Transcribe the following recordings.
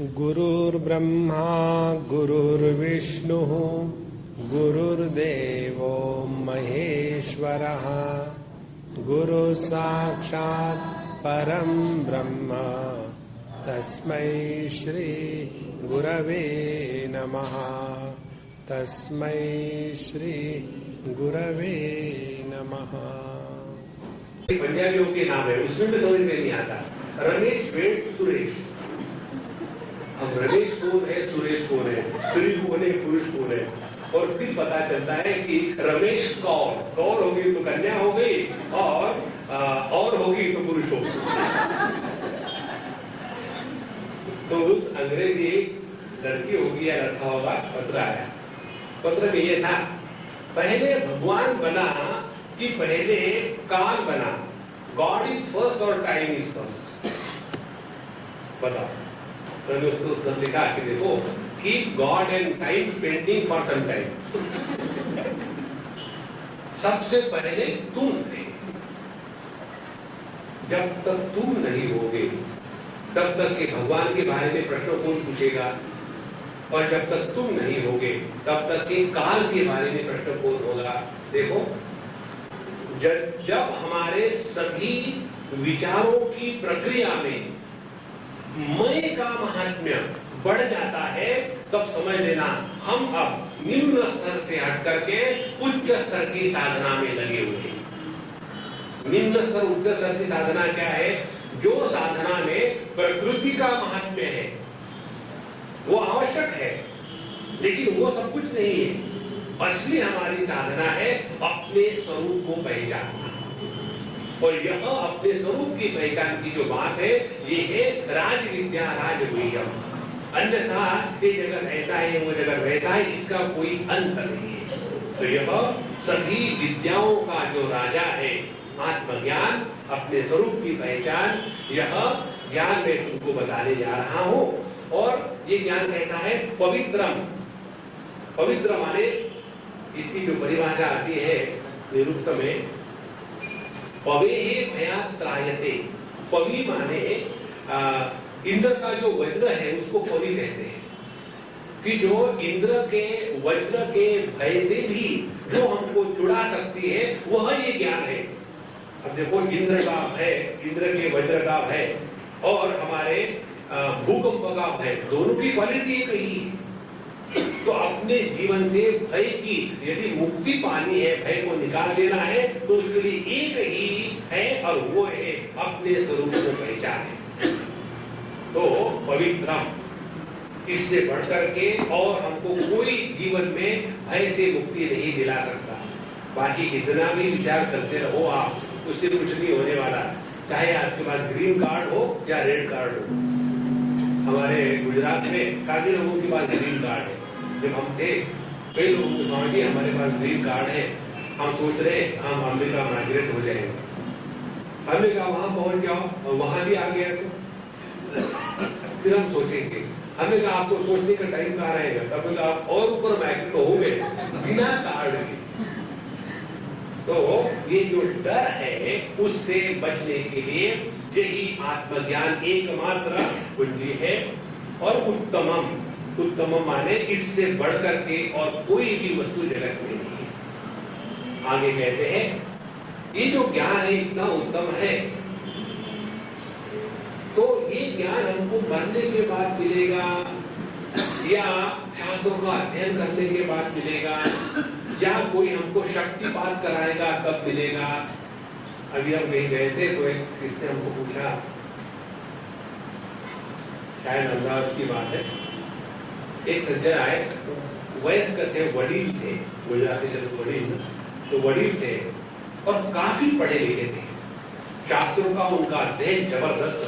गुरुर्ब्रह्मा गुरुर्विष्णुः गुरुर्देवो महेश्वरः गुरुः साक्षात् परं ब्रह्म तस्मै श्री गुरवे नमः। तस्मै श्री गुरवे नमः। पंजाबियों के नाम है, उसमें भी समझ में नहीं आता। रमेश वेट सुरेश, अब रमेश कौन है, सुरेश कौन है, स्त्री कौन है, पुरुष कौन है, और फिर पता चलता है कि रमेश कौर, कौर होगी तो कन्या हो गई और होगी तो पुरुष हो गई। तो उस अंग्रेजी लड़की होगी या लड़का होगा, पत्र आया। पत्र में ये था, पहले भगवान बना कि पहले काल बना? गॉड इज फर्स्ट और टाइम इज फर्स्ट? बताओ। तो उसको उत्तर लिखा कि देखो, keep God and time pending for some time. सबसे पहले तुम थे, जब तक तुम नहीं होगे तब तक के भगवान के बारे में प्रश्न कौन पूछेगा, और जब तक तुम नहीं होगे तब तक के काल के बारे में प्रश्न कौन होगा। देखो, जब हमारे सभी विचारों की प्रक्रिया में मैं का महात्म्य बढ़ जाता है, तब समझ लेना हम अब निम्न स्तर से हट करके उच्च स्तर की साधना में लगे हुए हैं। निम्न स्तर उच्च स्तर की साधना क्या है? जो साधना में प्रकृति का महात्म्य है वो आवश्यक है, लेकिन वो सब कुछ नहीं है। असली हमारी साधना है अपने स्वरूप को पहचानना, और यह अपने स्वरूप की पहचान की जो बात है, ये है राज विद्या राजगुह्यम। अन्यथा ये जगत ऐसा है, वो जगत वैसा है, इसका कोई अंत नहीं है। तो यह सभी विद्याओं का जो राजा है, आत्मज्ञान, अपने स्वरूप की पहचान, यह ज्ञान मैं तुमको बताने जा रहा हूं। और ये ज्ञान कहता है पवित्रम। पवित्र माने, इसकी जो परिभाषा आती है निरुक्त में, पवे भया त्रायते। पवि माने इंद्र का जो वज्र है उसको पवि कहते हैं, कि जो इंद्र के वज्र के भय से भी जो हमको छुड़ा सकती है, वह ये ज्ञान है। अब देखो, इंद्र का भय, इंद्र के वज्र का भय और हमारे भूकंप का भय, दोनों की क्वालिटी एक ही। तो अपने जीवन से भय की यदि मुक्ति पानी है, भय को निकाल देना है, तो उसके लिए एक ही है, और वो है अपने स्वरूप को पहचाने। तो पवित्रम, इससे बढ़कर के और हमको कोई जीवन में भय से मुक्ति नहीं दिला सकता। बाकी कितना भी विचार करते रहो आप, उससे कुछ नहीं होने वाला। चाहे आपके पास ग्रीन कार्ड हो या रेड कार्ड हो। हमारे गुजरात में काफी लोगों के पास ग्रीन कार्ड है। जब हम थे, कई लोगों को कहा कि हमारे पास ग्रीन कार्ड है, हम सोच रहे हम अमेरिका माइग्रेट हो जाएंगे। हमने कहा वहां पहुंच जाओ, और वहां भी आ गया तो फिर हम सोचेंगे। हमने कहा आपको सोचने का टाइम कहाँ रहेगा, तब आप और ऊपर माइग्रेट हो गए बिना कार्ड के। तो ये जो डर है, उससे बचने के लिए यही आत्मज्ञान एकमात्र कुंजी है। और उत्तमम, उत्तमम माने इससे बढ़कर के और कोई भी वस्तु जगत में नहीं है। आगे कहते हैं, ये जो ज्ञान है इतना उत्तम है, तो ये ज्ञान हमको मरने के बाद मिलेगा, या शास्त्रों का अध्ययन करने के बाद मिलेगा, या कोई हमको शक्तिपात कराएगा तब मिलेगा। अभी हम कहीं गए थे, तो एक किसने हमको पूछा, शायद अहमदाबाद की बात है, एक सज्जन आए, वयस्क थे, वडील थे, गुजराती से वडील, तो वडील थे और काफी पढ़े लिखे थे, शास्त्रों का उनका अध्ययन जबरदस्त।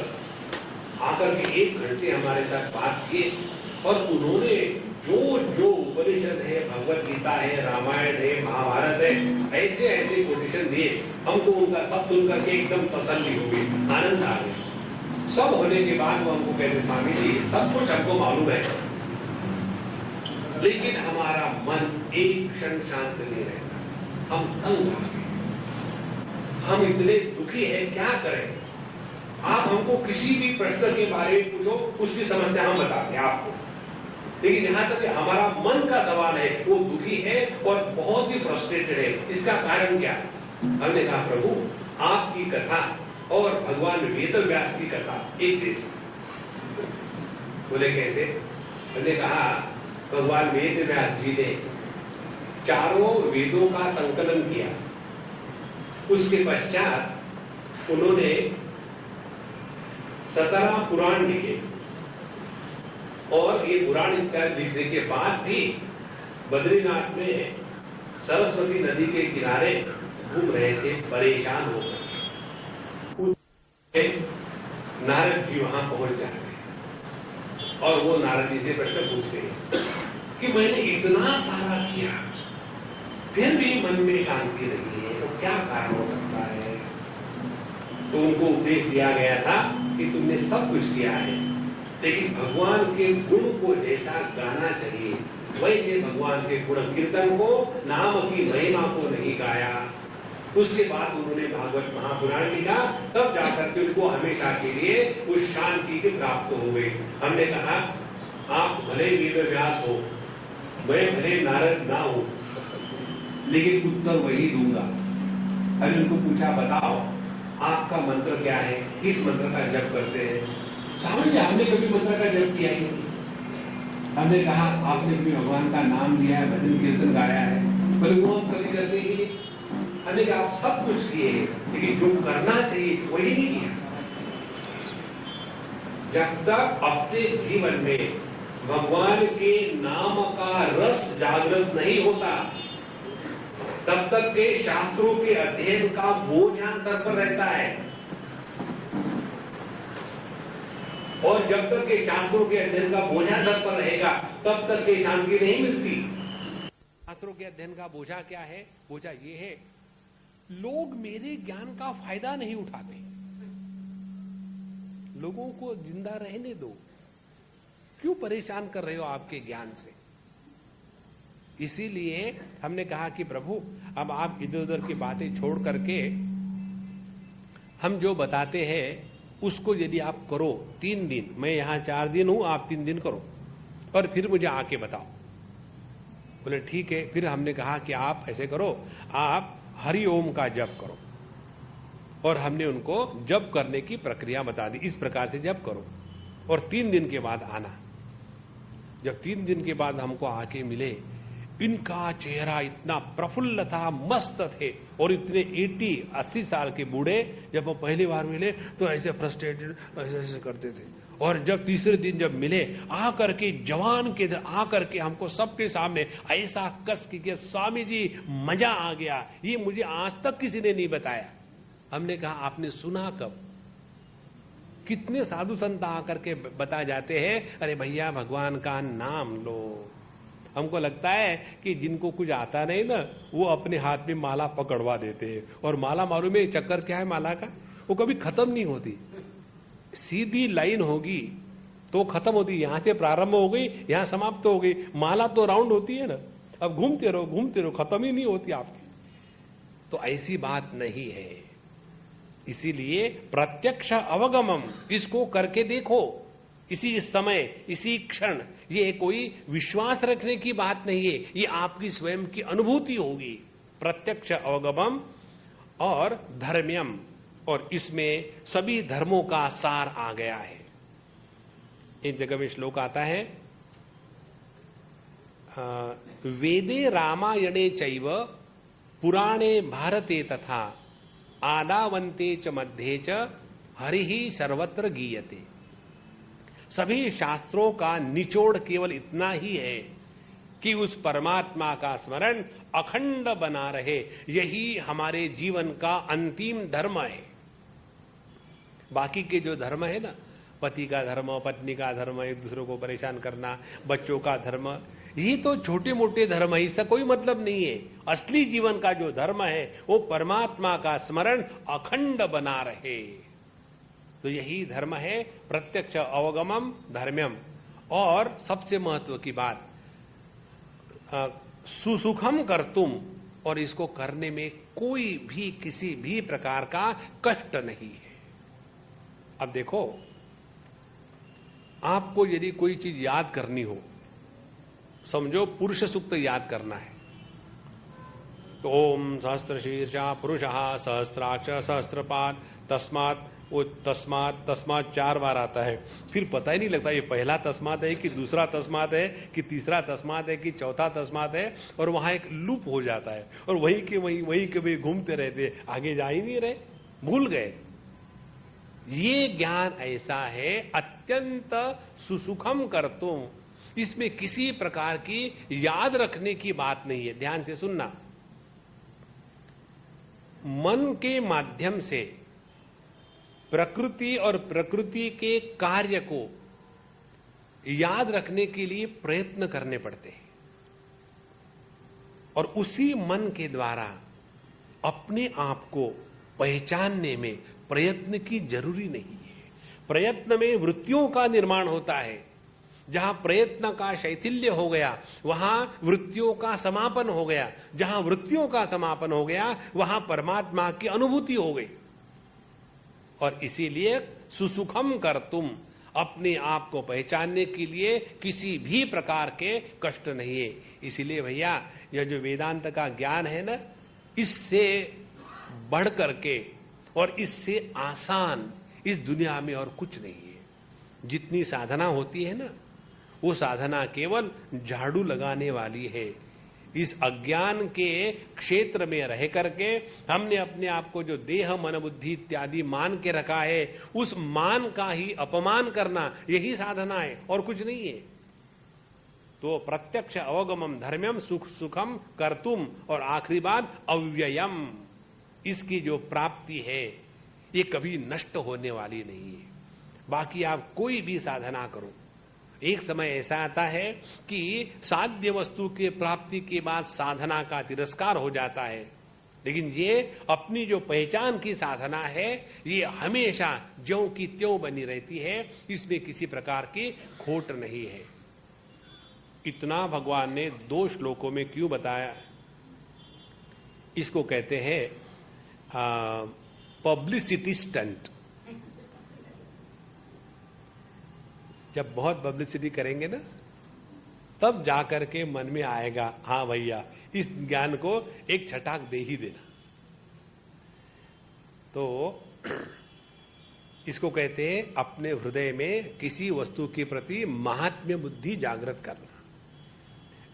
आकर के 1 घंटे हमारे साथ बात किए, और उन्होंने जो जो उपनिषद है, भगवत गीता है, रामायण है, महाभारत है, ऐसे ऐसे कोटेशन दिए हमको। उनका सब सुनकर के एकदम तसल्ली हो गई, आनंद आ गया। सब होने के बाद वो हमको कहते, स्वामी जी सब कुछ हमको मालूम है, लेकिन हमारा मन एक क्षण शांत नहीं रहता, हम तंग आ गए, हम इतने दुखी हैं, क्या करें। आप हमको किसी भी प्रश्न के बारे में पूछो, उसकी समस्या हम बताते हैं आपको। लेकिन यहां तक कि हमारा मन का सवाल है, वो दुखी है और बहुत ही फ्रस्ट्रेटेड है, इसका कारण क्या है? हमने कहा प्रभु आपकी कथा और भगवान वेदव्यास की कथा एक जैसी। बोले कैसे? हमने कहा भगवान वेदव्यास जी ने चारों वेदों का संकलन किया, उसके पश्चात उन्होंने 17 पुराण लिखे और ये पुराण इत्यादि लिखने के बाद भी बद्रीनाथ में सरस्वती नदी के किनारे घूम रहे थे परेशान होकर। नारद जी वहां पहुंच जाते और वो नारद जी से प्रश्न पूछते हैं कि मैंने इतना सारा किया फिर भी मन में शांति नहीं है, तो क्या कारण हो सकता है? तो उनको उपदेश दिया गया था कि तुमने सब कुछ किया है, लेकिन भगवान के गुण को जैसा गाना चाहिए वैसे भगवान के गुण कीर्तन को, नाम की महिमा को नहीं गाया। उसके बाद उन्होंने भागवत महापुराण लिखा, तब जाकर के उनको हमेशा के लिए उस शांति की प्राप्त हो गई। हमने कहा आप भले वेदव्यास हो, मैं भले नारद ना हूं, लेकिन उत्तर वही दूंगा। अभी उनको पूछा बताओ आपका मंत्र क्या है, किस मंत्र का जप करते हैं? सामने हमने कभी मंत्र का जप किया ही नहीं। हमने कहा आपने भी भगवान का नाम लिया है, भजन कीर्तन गाया है, पर वो हम कभी करते ही नहीं। हमने कहा आप सब कुछ किए, लेकिन जो करना चाहिए वही नहीं किया। जब तक अपने जीवन में भगवान के नाम का रस जागृत नहीं होता, तब तक के शास्त्रों के अध्ययन का बोझ सर पर रहता है। और जब तक के शास्त्रों के अध्ययन का बोझा सर पर रहेगा, तब तक के शांति नहीं मिलती। शास्त्रों के अध्ययन का बोझा क्या है? बोझा ये है, लोग मेरे ज्ञान का फायदा नहीं उठाते, लोगों को जिंदा रहने दो, क्यों परेशान कर रहे हो आपके ज्ञान से? इसीलिए हमने कहा कि प्रभु अब आप इधर उधर की बातें छोड़ करके हम जो बताते हैं उसको यदि आप करो 3 दिन, मैं यहां 4 दिन हूं, आप 3 दिन करो और फिर मुझे आके बताओ। बोले ठीक है। फिर हमने कहा कि आप ऐसे करो, आप हरि ओम का जप करो, और हमने उनको जप करने की प्रक्रिया बता दी, इस प्रकार से जप करो और 3 दिन के बाद आना। जब 3 दिन के बाद हमको आके मिले, इनका चेहरा इतना प्रफुल्ल था, मस्त थे, और इतने 80-80 साल के बूढ़े जब वो पहली बार मिले तो ऐसे फ्रस्ट्रेटेड ऐसे करते थे। और जब तीसरे दिन जब मिले, आकर के जवान के आकर के हमको सबके सामने ऐसा कस के स्वामी जी मजा आ गया, ये मुझे आज तक किसी ने नहीं बताया। हमने कहा आपने सुना कब? कितने साधु संत आकर के बता जाते हैं, अरे भैया भगवान का नाम लो। हमको लगता है कि जिनको कुछ आता नहीं ना, वो अपने हाथ में माला पकड़वा देते हैं, और माला मालूम है चक्कर क्या है माला का? वो कभी खत्म नहीं होती। सीधी लाइन होगी तो खत्म होती, यहां से प्रारंभ हो गई यहां समाप्त हो गई। माला तो राउंड होती है ना, अब घूमते रहो खत्म ही नहीं होती आपकी। तो ऐसी बात नहीं है। इसीलिए प्रत्यक्ष अवगमम, इसको करके देखो इसी समय, इसी क्षण। ये कोई विश्वास रखने की बात नहीं है, ये आपकी स्वयं की अनुभूति होगी। प्रत्यक्ष अवगमम और धर्म्यम, और इसमें सभी धर्मों का सार आ गया है। एक जगह में श्लोक आता है, वेदे रामायणे चैव पुराणे भारते तथा आदावन्ते च मध्ये च हरिः सर्वत्र गीयते। सभी शास्त्रों का निचोड़ केवल इतना ही है कि उस परमात्मा का स्मरण अखंड बना रहे, यही हमारे जीवन का अंतिम धर्म है। बाकी के जो धर्म है ना, पति का धर्म, पत्नी का धर्म, एक दूसरे को परेशान करना, बच्चों का धर्म, ये तो छोटे मोटे धर्म है, इसका कोई मतलब नहीं है। असली जीवन का जो धर्म है वो परमात्मा का स्मरण अखंड बना रहे, तो यही धर्म है प्रत्यक्ष अवगमम धर्म्यम। और सबसे महत्व की बात, सुसुखम कर्तुम, और इसको करने में कोई भी किसी भी प्रकार का कष्ट नहीं है। अब देखो, आपको यदि कोई चीज याद करनी हो, समझो पुरुष सूक्त याद करना है, तो ओम सहस्त्र शीर्षा पुरुषः सहस्त्राक्ष सहस्त्रपाद तस्मात्, वो तस्मात् 4 बार आता है, फिर पता ही नहीं लगता ये पहला तस्मात् है कि दूसरा तस्मात् है कि तीसरा तस्मात् है कि चौथा तस्मात् है, और वहां एक लूप हो जाता है और वही के वही घूमते रहते, आगे जा ही नहीं रहे, भूल गए। ये ज्ञान ऐसा है अत्यंत सुसुखम कर्तुम, इसमें किसी प्रकार की याद रखने की बात नहीं है। ध्यान से सुनना, मन के माध्यम से प्रकृति और प्रकृति के कार्य को याद रखने के लिए प्रयत्न करने पड़ते हैं, और उसी मन के द्वारा अपने आप को पहचानने में प्रयत्न की जरूरी नहीं है। प्रयत्न में वृत्तियों का निर्माण होता है, जहां प्रयत्न का शैथिल्य हो गया वहां वृत्तियों का समापन हो गया, जहां वृत्तियों का समापन हो गया वहां परमात्मा की अनुभूति हो गई। और इसीलिए सुसुखम कर्तुम, अपने आप को पहचानने के लिए किसी भी प्रकार के कष्ट नहीं है। इसीलिए भैया यह जो वेदांत का ज्ञान है ना, इससे बढ़ करके और इससे आसान इस दुनिया में और कुछ नहीं है। जितनी साधना होती है ना, वो साधना केवल झाड़ू लगाने वाली है। इस अज्ञान के क्षेत्र में रह करके हमने अपने आप को जो देह मन बुद्धि इत्यादि मान के रखा है, उस मान का ही अपमान करना, यही साधना है और कुछ नहीं है। तो प्रत्यक्ष अवगमम धर्म्यम सुखम कर्तुम, और आखिरी बात अव्ययम, इसकी जो प्राप्ति है ये कभी नष्ट होने वाली नहीं है। बाकी आप कोई भी साधना करो, एक समय ऐसा आता है कि साध्य वस्तु के प्राप्ति के बाद साधना का तिरस्कार हो जाता है, लेकिन ये अपनी जो पहचान की साधना है ये हमेशा ज्यों की त्यों बनी रहती है, इसमें किसी प्रकार की खोट नहीं है। इतना भगवान ने 2 श्लोकों में क्यों बताया? इसको कहते हैं पब्लिसिटी स्टंट। जब बहुत पब्लिसिटी करेंगे ना, तब जाकर के मन में आएगा हाँ भैया इस ज्ञान को एक छटाक दे ही देना। तो इसको कहते हैं अपने हृदय में किसी वस्तु के प्रति महात्म्य बुद्धि जागृत करना।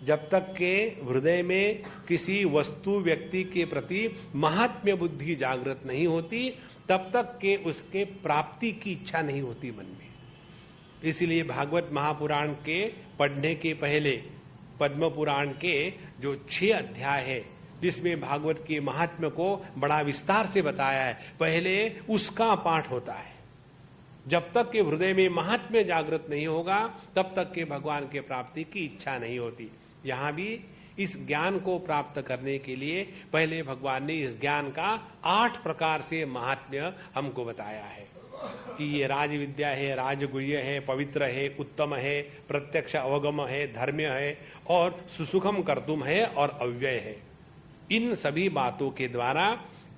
जब तक के हृदय में किसी वस्तु व्यक्ति के प्रति महात्म्य बुद्धि जागृत नहीं होती, तब तक के उसके प्राप्ति की इच्छा नहीं होती मन में। इसलिए भागवत महापुराण के पढ़ने के पहले पद्म पुराण के जो 6 अध्याय है, जिसमें भागवत के महात्म्य को बड़ा विस्तार से बताया है, पहले उसका पाठ होता है। जब तक के हृदय में महात्म्य जागृत नहीं होगा, तब तक के भगवान के प्राप्ति की इच्छा नहीं होती। यहां भी इस ज्ञान को प्राप्त करने के लिए पहले भगवान ने इस ज्ञान का 8 प्रकार से महात्म्य हमको बताया है कि ये राज विद्या है, राजगुह्य है, पवित्र है, उत्तम है, प्रत्यक्ष अवगम है, धर्म्य है और सुसुखम कर्तुम है और अव्यय है। इन सभी बातों के द्वारा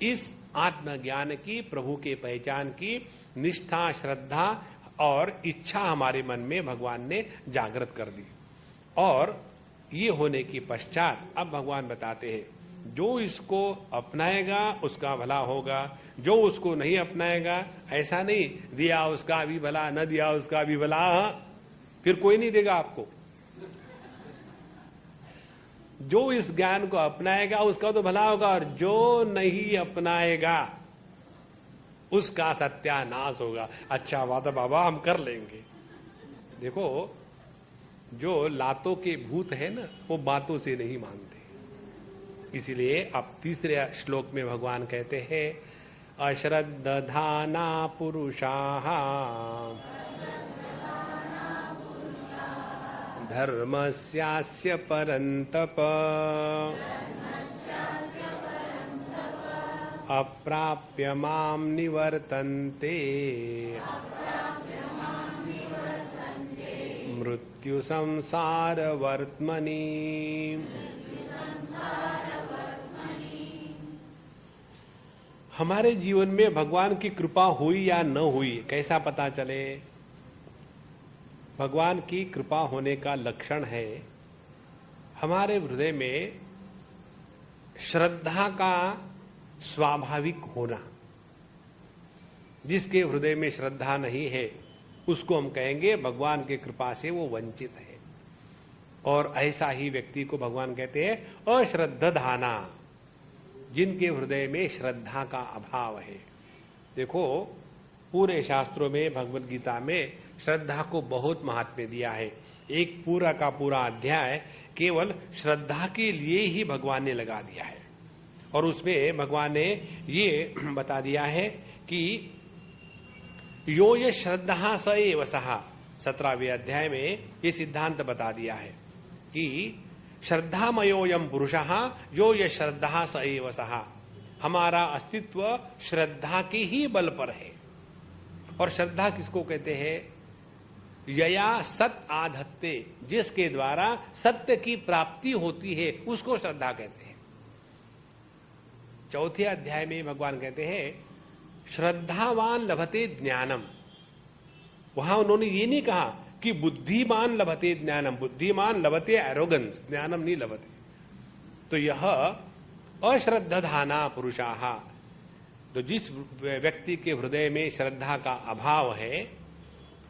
इस आत्मज्ञान की, प्रभु के पहचान की निष्ठा, श्रद्धा और इच्छा हमारे मन में भगवान ने जागृत कर दी। और ये होने के पश्चात अब भगवान बताते हैं, जो इसको अपनाएगा उसका भला होगा, जो उसको नहीं अपनाएगा, ऐसा नहीं दिया उसका भी भला, न दिया उसका भी भला, फिर कोई नहीं देगा आपको। जो इस ज्ञान को अपनाएगा उसका तो भला होगा, और जो नहीं अपनाएगा उसका सत्यानाश होगा। अच्छा बात है बाबा, हम कर लेंगे। देखो, जो लातों के भूत है ना, वो बातों से नहीं मानते। इसीलिए अब तीसरे श्लोक में भगवान कहते हैं, अश्रद्धाना पुरुषाः धर्मस्यास्य परन्तप अप्राप्य मां निवर्तन्ते मृत्यु संसार वर्त्मनि। हमारे जीवन में भगवान की कृपा हुई या न हुई कैसा पता चले? भगवान की कृपा होने का लक्षण है हमारे हृदय में श्रद्धा का स्वाभाविक होना। जिसके हृदय में श्रद्धा नहीं है उसको हम कहेंगे भगवान की कृपा से वो वंचित है, और ऐसा ही व्यक्ति को भगवान कहते हैं अश्रद्धाना, जिनके हृदय में श्रद्धा का अभाव है। देखो, पूरे शास्त्रों में, भगवद गीता में श्रद्धा को बहुत महत्व दिया है। एक पूरा का पूरा अध्याय केवल श्रद्धा के लिए ही भगवान ने लगा दिया है, और उसमें भगवान ने ये बता दिया है कि यो ये श्रद्धा स एव सहा, 17वें अध्याय में ये सिद्धांत बता दिया है कि श्रद्धामयोयम पुरुषः जो ये श्रद्धा स एव सहा, हमारा अस्तित्व श्रद्धा के ही बल पर है। और श्रद्धा किसको कहते हैं? यया सत आधत्ते, जिसके द्वारा सत्य की प्राप्ति होती है उसको श्रद्धा कहते हैं। 4थे अध्याय में भगवान कहते हैं श्रद्धावान लभते ज्ञानम। वहां उन्होंने ये नहीं कहा कि बुद्धिमान लभते ज्ञानम, बुद्धिमान लभते एरोगेंस, ज्ञानम नहीं लभते। तो यह अश्रद्धाना पुरुषाः, तो जिस व्यक्ति के हृदय में श्रद्धा का अभाव है,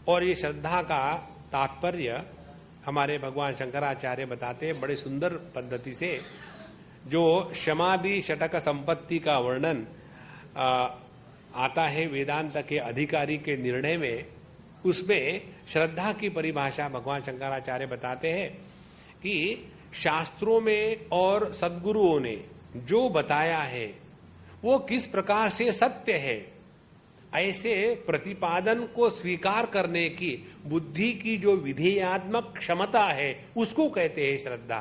और ये श्रद्धा का तात्पर्य हमारे भगवान शंकराचार्य बताते हैं बड़े सुंदर पद्धति से। जो शमादि षटक संपत्ति का वर्णन आता है वेदांत के अधिकारी के निर्णय में, उसमें श्रद्धा की परिभाषा भगवान शंकराचार्य बताते हैं कि शास्त्रों में और सद्गुरुओं ने जो बताया है वो किस प्रकार से सत्य है, ऐसे प्रतिपादन को स्वीकार करने की बुद्धि की जो विधेयात्मक क्षमता है उसको कहते हैं श्रद्धा।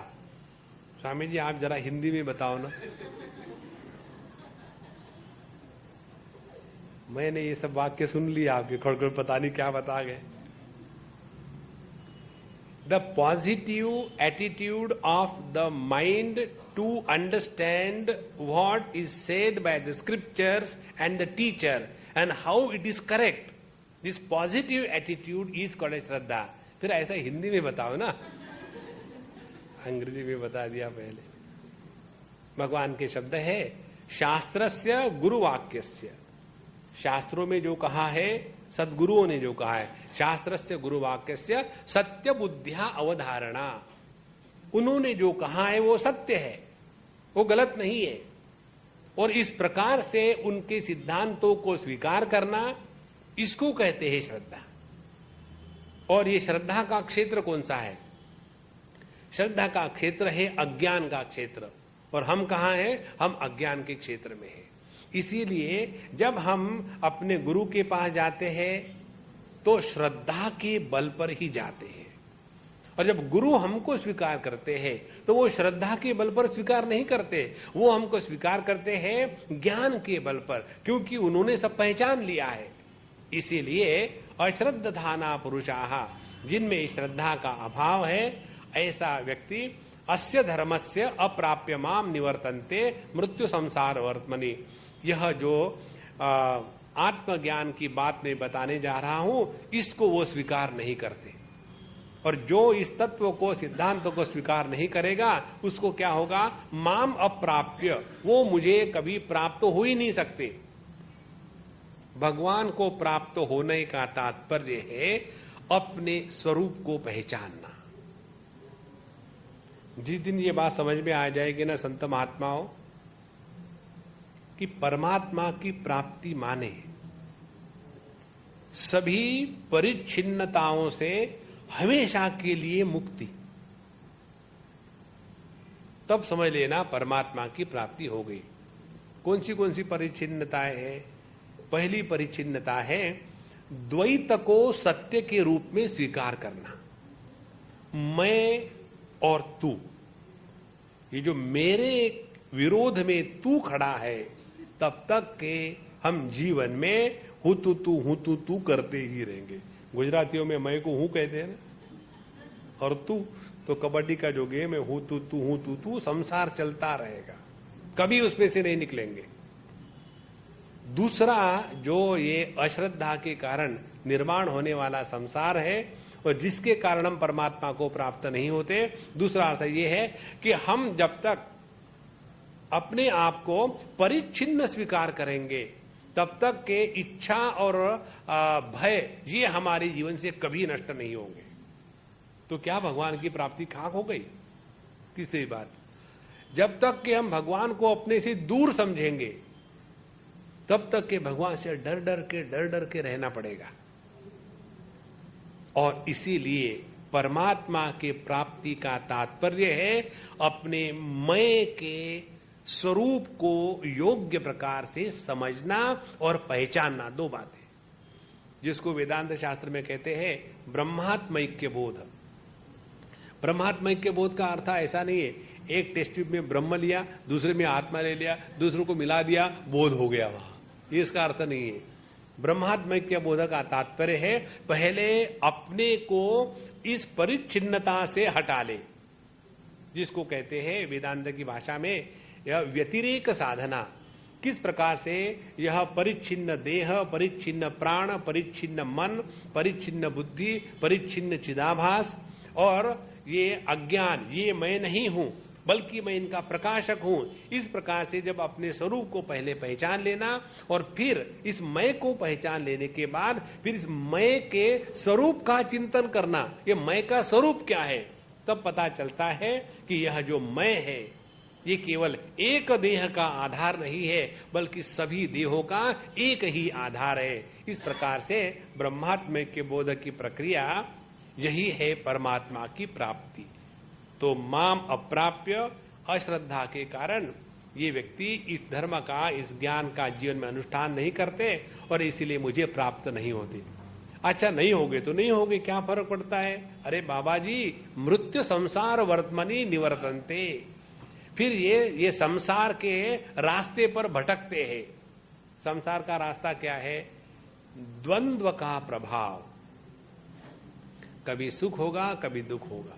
स्वामी जी आप जरा हिंदी में बताओ ना। मैंने ये सब वाक्य सुन लिया आपके, खड़खड़ पता नहीं क्या बता गए। The positive attitude of the mind to understand what is said by the scriptures and the teacher and how it is correct, this positive attitude is called shraddha. फिर ऐसा हिंदी में बताओ ना, अंग्रेजी में बता दिया पहले। भगवान के शब्द है शास्त्रस्य गुरुवाक्यस्य, शास्त्रों में जो कहा है, सद्गुरुओं ने जो कहा है, शास्त्रस्य गुरुवाक्यस्य सत्य बुद्धिया अवधारणा, उन्होंने जो कहा है वो सत्य है, वो गलत नहीं है। और इस प्रकार से उनके सिद्धांतों को स्वीकार करना, इसको कहते हैं श्रद्धा। और ये श्रद्धा का क्षेत्र कौन सा है? श्रद्धा का क्षेत्र है अज्ञान का क्षेत्र, और हम कहां हैं? हम अज्ञान के क्षेत्र में हैं। इसीलिए जब हम अपने गुरु के पास जाते हैं तो श्रद्धा के बल पर ही जाते हैं, और जब गुरु हमको स्वीकार करते हैं तो वो श्रद्धा के बल पर स्वीकार नहीं करते, वो हमको स्वीकार करते हैं ज्ञान के बल पर, क्योंकि उन्होंने सब पहचान लिया है। इसीलिए अश्रद्धाना पुरुषाः, जिनमें श्रद्धा का अभाव है, ऐसा व्यक्ति अस्य धर्मस्य अप्राप्य माम निवर्तन्ते मृत्यु संसार वर्तमनि। यह जो आत्मज्ञान की बात मैं बताने जा रहा हूं, इसको वो स्वीकार नहीं करते। और जो इस तत्व को, सिद्धांतों को स्वीकार नहीं करेगा, उसको क्या होगा? माम अप्राप्य, वो मुझे कभी प्राप्त हो ही नहीं सकते। भगवान को प्राप्त होने का तात्पर्य है अपने स्वरूप को पहचानना। जिस दिन ये बात समझ में आ जाएगी ना संत महात्माओं, कि परमात्मा की प्राप्ति माने सभी परिच्छिन्नताओं से हमेशा के लिए मुक्ति, तब समझ लेना परमात्मा की प्राप्ति हो गई। कौन सी परिच्छिन्नताएं हैं? पहली परिच्छिन्नता है द्वैत को सत्य के रूप में स्वीकार करना। मैं और तू, ये जो मेरे विरोध में तू खड़ा है, तब तक के हम जीवन में हूं तू करते ही रहेंगे। गुजरातियों में मैं को हूं कहते हैं ना, और तू तो कबड्डी का जो गेम है, हूं तू संसार चलता रहेगा, कभी उसमें से नहीं निकलेंगे। दूसरा जो ये अश्रद्धा के कारण निर्माण होने वाला संसार है और जिसके कारण हम परमात्मा को प्राप्त नहीं होते, दूसरा अर्थ ये है कि हम जब तक अपने आप को परिच्छिन्न स्वीकार करेंगे तब तक के इच्छा और भय ये हमारे जीवन से कभी नष्ट नहीं होंगे। तो क्या भगवान की प्राप्ति खाक हो गई? तीसरी बात, जब तक कि हम भगवान को अपने से दूर समझेंगे तब तक के भगवान से डर डर के रहना पड़ेगा। और इसीलिए परमात्मा के प्राप्ति का तात्पर्य है अपने मैं के स्वरूप को योग्य प्रकार से समझना और पहचानना। दो बातें जिसको वेदांत शास्त्र में कहते हैं ब्रह्मात्मैक्य बोध। ब्रह्मात्मैक्य बोध का अर्थ ऐसा नहीं है एक टेस्ट ट्यूब में ब्रह्म लिया, दूसरे में आत्मा ले लिया, दूसरों को मिला दिया, बोध हो गया वहां, ये इसका अर्थ नहीं है। ब्रह्मात्मैक्य बोध का तात्पर्य है पहले अपने को इस परिच्छिन्नता से हटा ले, जिसको कहते हैं वेदांत की भाषा में यह व्यतिरेक साधना। किस प्रकार से यह परिच्छिन्न देह, परिच्छिन्न प्राण, परिच्छिन्न मन, परिच्छिन्न बुद्धि, परिच्छिन्न चिदाभास और ये अज्ञान, ये मैं नहीं हूं बल्कि मैं इनका प्रकाशक हूं। इस प्रकार से जब अपने स्वरूप को पहले पहचान लेना और फिर इस मैं को पहचान लेने के बाद फिर इस मैं के स्वरूप का चिंतन करना, ये मैं का स्वरूप क्या है, तब पता चलता है कि यह जो मैं है ये केवल एक देह का आधार नहीं है बल्कि सभी देहों का एक ही आधार है। इस प्रकार से ब्रह्मात्म के बोध की प्रक्रिया यही है परमात्मा की प्राप्ति। तो माम अप्राप्य अश्रद्धा के कारण ये व्यक्ति इस धर्म का, इस ज्ञान का जीवन में अनुष्ठान नहीं करते और इसीलिए मुझे प्राप्त नहीं होते। अच्छा, नहीं होगे तो नहीं होगे, क्या फर्क पड़ता है? अरे बाबा जी, मृत्यु संसार वर्तमनी निवर्तन्ते। फिर ये संसार के रास्ते पर भटकते हैं। संसार का रास्ता क्या है? द्वंद्व का प्रभाव। कभी सुख होगा, कभी दुख होगा,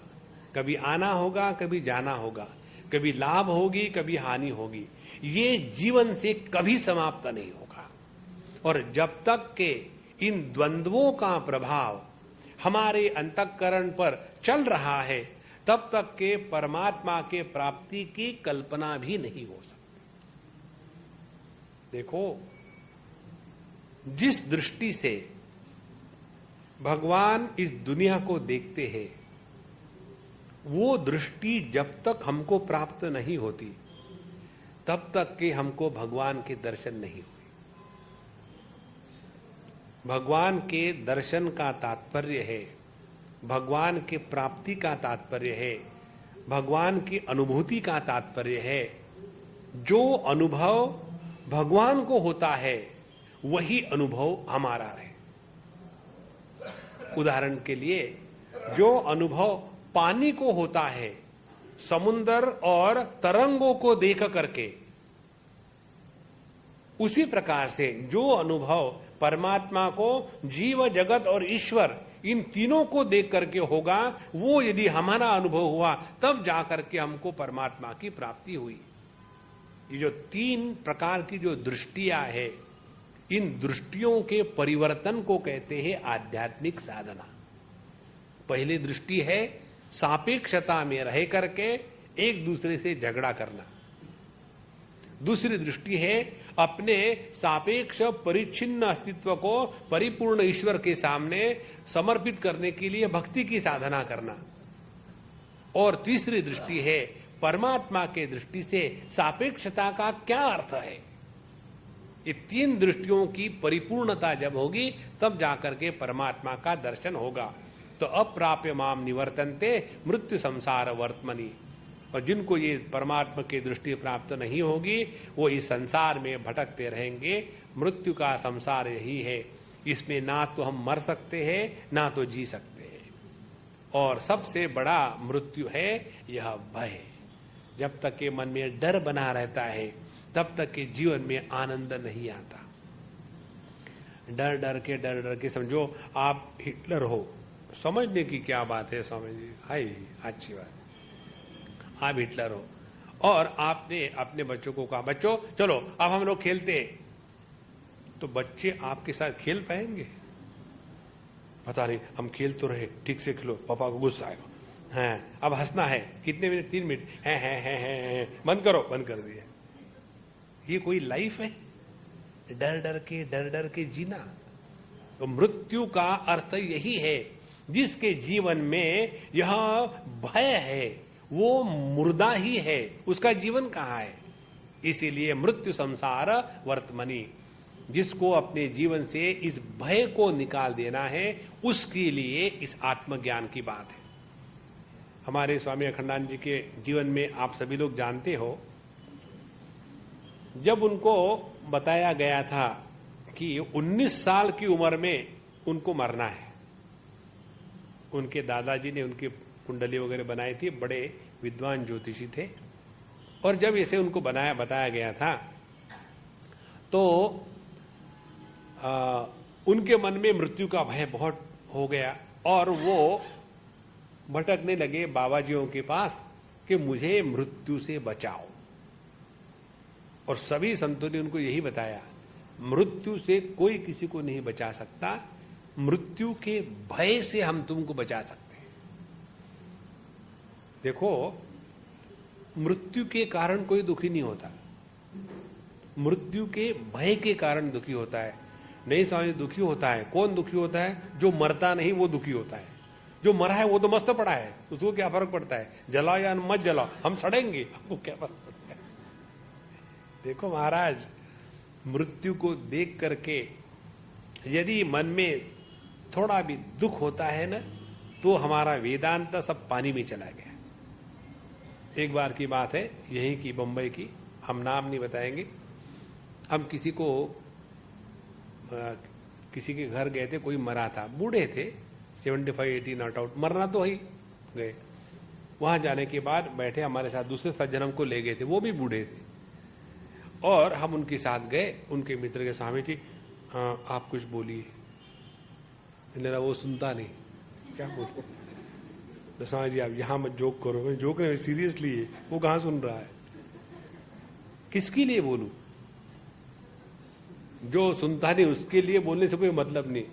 कभी आना होगा, कभी जाना होगा, कभी लाभ होगी, कभी हानि होगी। ये जीवन से कभी समाप्त नहीं होगा। और जब तक के इन द्वंद्वों का प्रभाव हमारे अंतःकरण पर चल रहा है तब तक के परमात्मा के प्राप्ति की कल्पना भी नहीं हो सकती। देखो, जिस दृष्टि से भगवान इस दुनिया को देखते हैं वो दृष्टि जब तक हमको प्राप्त नहीं होती तब तक के हमको भगवान के दर्शन नहीं हुए। भगवान के दर्शन का तात्पर्य है, भगवान के प्राप्ति का तात्पर्य है, भगवान की अनुभूति का तात्पर्य है। जो अनुभव भगवान को होता है वही अनुभव हमारा है। उदाहरण के लिए, जो अनुभव पानी को होता है समुद्र और तरंगों को देख करके, उसी प्रकार से जो अनुभव परमात्मा को, जीव जगत और ईश्वर इन तीनों को देख करके होगा, वो यदि हमारा अनुभव हुआ तब जाकर के हमको परमात्मा की प्राप्ति हुई। ये जो तीन प्रकार की जो दृष्टियां है, इन दृष्टियों के परिवर्तन को कहते हैं आध्यात्मिक साधना। पहली दृष्टि है सापेक्षता में रह करके एक दूसरे से झगड़ा करना। दूसरी दृष्टि है अपने सापेक्ष परिच्छिन्न अस्तित्व को परिपूर्ण ईश्वर के सामने समर्पित करने के लिए भक्ति की साधना करना। और तीसरी दृष्टि है परमात्मा के दृष्टि से सापेक्षता का क्या अर्थ है। ये तीन दृष्टियों की परिपूर्णता जब होगी तब जाकर के परमात्मा का दर्शन होगा। तो अप्राप्य माम निवर्तन्ते मृत्यु संसार वर्तमनी। और जिनको ये परमात्मा की दृष्टि प्राप्त नहीं होगी वो इस संसार में भटकते रहेंगे। मृत्यु का संसार यही है, इसमें ना तो हम मर सकते हैं ना तो जी सकते हैं। और सबसे बड़ा मृत्यु है यह भय। जब तक के मन में डर बना रहता है तब तक के जीवन में आनंद नहीं आता। डर डर के समझो आप हिटलर हो, समझने की क्या बात है स्वामी जी, हाय अच्छी बात, आप हिटलर हो और आपने अपने बच्चों को कहा बच्चों चलो अब हम लोग खेलते हैं, तो बच्चे आपके साथ खेल पाएंगे? पता नहीं, हम खेल तो रहे, ठीक से खेलो, पापा को गुस्सा आएगा। हाँ, अब हंसना है, कितने मिनट? 3 मिनट। है, बंद करो, बंद कर दिया। ये कोई लाइफ है? डर डर के जीना। तो मृत्यु का अर्थ यही है, जिसके जीवन में यह भय है वो मुर्दा ही है, उसका जीवन कहां है? इसीलिए मृत्यु संसार वर्तमनी, जिसको अपने जीवन से इस भय को निकाल देना है, उसके लिए इस आत्मज्ञान की बात है। हमारे स्वामी अखंडानंद जी के जीवन में आप सभी लोग जानते हो, जब उनको बताया गया था कि 19 साल की उम्र में उनको मरना है, उनके दादाजी ने उनकी कुंडली वगैरह बनाई थी, बड़े विद्वान ज्योतिषी थे, और जब इसे उनको बताया गया था तो उनके मन में मृत्यु का भय बहुत हो गया और वो भटकने लगे बाबाजियों के पास कि मुझे मृत्यु से बचाओ। और सभी संतों ने उनको यही बताया, मृत्यु से कोई किसी को नहीं बचा सकता, मृत्यु के भय से हम तुमको बचा सकते हैं। देखो, मृत्यु के कारण कोई दुखी नहीं होता, मृत्यु के भय के कारण दुखी होता है। नहीं स्वामी, दुखी होता है। कौन दुखी होता है? जो मरता नहीं वो दुखी होता है। जो मरा है वो तो मस्त पड़ा है, उसको क्या फर्क पड़ता है? जलाओ या मत जलाओ, हम सड़ेंगे, हमको क्या फर्क पड़ता है? देखो महाराज, मृत्यु को देख करके यदि मन में थोड़ा भी दुख होता है ना, तो हमारा वेदांत सब पानी में चला गया। एक बार की बात है, यहीं की, बंबई की, हम नाम नहीं बताएंगे। हम किसी के घर गए थे, कोई मरा था, बूढ़े थे, 75-80 नॉट आउट, मरना तो ही गए। वहां जाने के बाद बैठे, हमारे साथ दूसरे सज्जन हमको ले गए थे, वो भी बूढ़े थे, और हम उनके साथ गए। उनके मित्र के स्वामी जी, आप कुछ बोलिए। मेरा वो सुनता नहीं, क्या बोलो? तो स्वामी जी, आप यहां मत जोक करो। मैं जोक नहीं, सीरियसली है, वो कहां सुन रहा है? किसके लिए बोलूं? जो सुनता नहीं उसके लिए बोलने से कोई मतलब नहीं,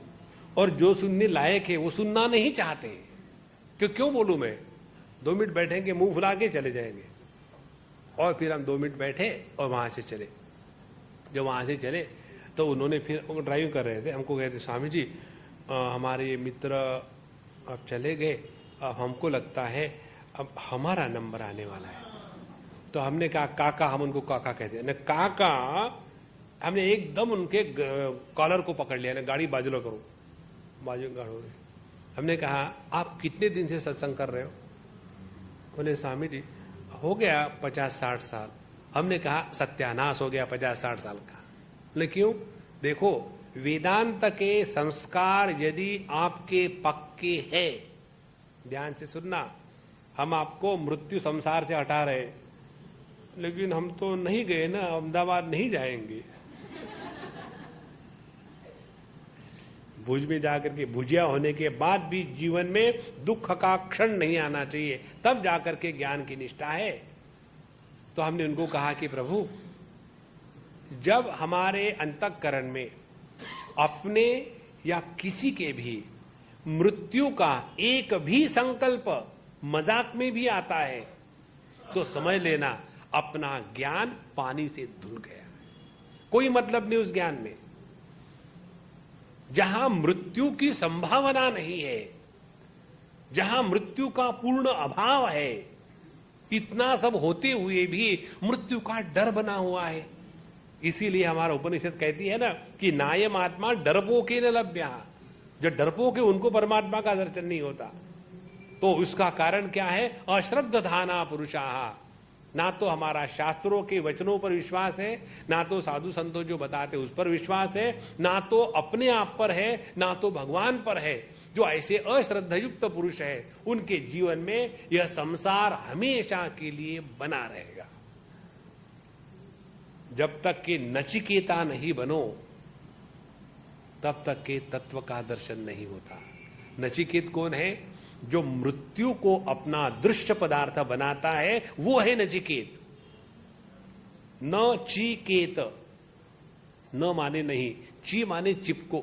और जो सुनने लायक है वो सुनना नहीं चाहते। क्यों बोलूं मैं? 2 मिनट बैठेंगे, मुंह फुला के चले जाएंगे, और फिर हम 2 मिनट बैठे और वहां से चले। जब वहां से चले तो उन्होंने फिर ड्राइव कर रहे थे, हमको कहते, स्वामी जी हमारे ये मित्र अब चले गए, अब हमको लगता है अब हमारा नंबर आने वाला है। तो हमने कहा काका, हम उनको काका कहते हैं ना, काका। हमने एकदम उनके कॉलर को पकड़ लिया ना, गाड़ी बाजू करो, बाजू गाड़ो। हमने कहा आप कितने दिन से सत्संग कर रहे हो? बोले स्वामी जी हो गया 50-60 साल। हमने कहा सत्यानाश हो गया 50-60 साल का। बोले क्यों? देखो, वेदांत के संस्कार यदि आपके पक्के हैं, ध्यान से सुनना, हम आपको मृत्यु संसार से हटा रहे, लेकिन हम तो नहीं गए ना, अहमदाबाद नहीं जाएंगे। भुज में जाकर के, भुजिया होने के बाद भी जीवन में दुख का क्षण नहीं आना चाहिए, तब जाकर के ज्ञान की निष्ठा है। तो हमने उनको कहा कि प्रभु, जब हमारे अंतःकरण में अपने या किसी के भी मृत्यु का एक भी संकल्प मजाक में भी आता है, तो समझ लेना अपना ज्ञान पानी से धुल गया, कोई मतलब नहीं उस ज्ञान में। जहां मृत्यु की संभावना नहीं है, जहां मृत्यु का पूर्ण अभाव है, इतना सब होते हुए भी मृत्यु का डर बना हुआ है। इसीलिए हमारा उपनिषद कहती है ना कि नायम आत्मा डरपोके न लभ्या, जो डरपोक है उनको परमात्मा का दर्शन नहीं होता। तो उसका कारण क्या है? अश्रद्धाना पुरुषाः। ना तो हमारा शास्त्रों के वचनों पर विश्वास है, ना तो साधु संतों जो बताते उस पर विश्वास है, ना तो अपने आप पर है, ना तो भगवान पर है। जो ऐसे अश्रद्धायुक्त पुरुष है, उनके जीवन में यह संसार हमेशा के लिए बना रहेगा। जब तक कि नचिकेता नहीं बनो, तब तक के तत्व का दर्शन नहीं होता। नचिकेत कौन है? जो मृत्यु को अपना दृश्य पदार्थ बनाता है, वो है नचिकेत। न चिकेत, न माने नहीं, ची माने चिपको,